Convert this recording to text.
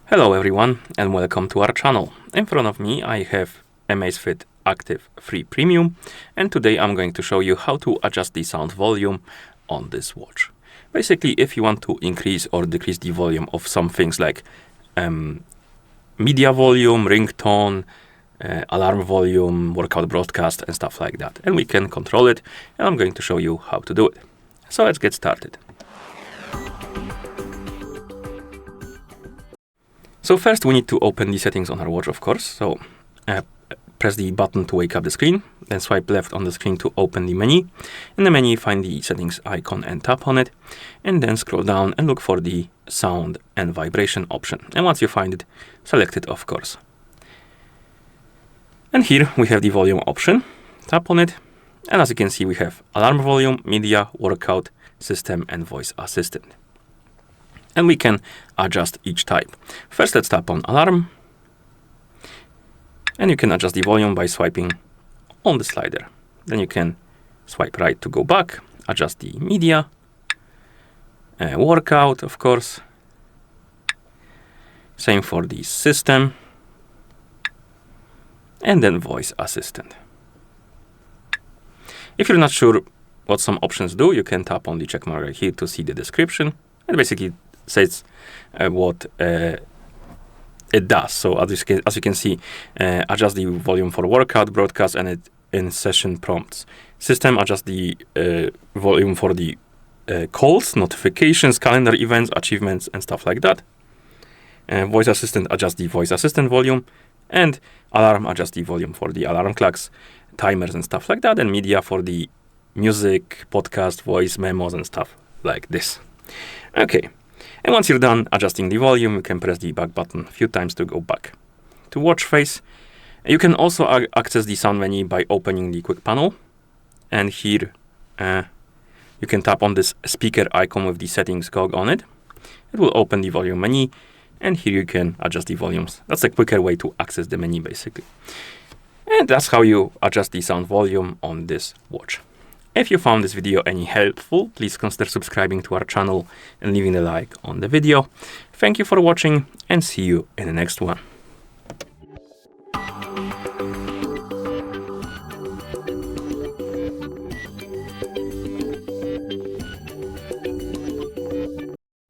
Hello everyone and welcome to our channel. In front of me I have AMAZFIT Active 3 Premium, and today I'm going to show you how to adjust the sound volume on this watch. Basically, if you want to increase or decrease the volume of some things like media volume, ringtone, alarm volume, workout broadcast and stuff like that. And we can control it, and I'm going to show you how to do it. So let's get started. So first we need to open the settings on our watch, of course. So press the button to wake up the screen, then swipe left on the screen to open the menu. In the menu, find the settings icon and tap on it, and then scroll down and look for the sound and vibration option. And once you find it, select it, of course. And here we have the volume option. Tap on it, and as you can see, we have alarm volume, media, workout, system, and voice assistant. And we can adjust each type. First, let's tap on alarm. And you can adjust the volume by swiping on the slider. Then you can swipe right to go back, adjust the media, workout, of course. Same for the system. And then voice assistant. If you're not sure what some options do, you can tap on the check mark right here to see the description. And basically says what it does. So as you can see, adjust the volume for workout, broadcast, and in session prompts. System adjust the volume for the calls, notifications, calendar events, achievements, and stuff like that. Voice assistant adjust the voice assistant volume, and alarm adjust the volume for the alarm clocks, timers, and stuff like that. And media for the music, podcast, voice memos, and stuff like this. Okay. And once you're done adjusting the volume, you can press the back button a few times to go back to watch face. You can also access the sound menu by opening the quick panel. And here you can tap on this speaker icon with the settings cog on it. It will open the volume menu, and here you can adjust the volumes. That's a quicker way to access the menu, basically. And that's how you adjust the sound volume on this watch. If you found this video any helpful, please consider subscribing to our channel and leaving a like on the video. Thank you for watching, and see you in the next one.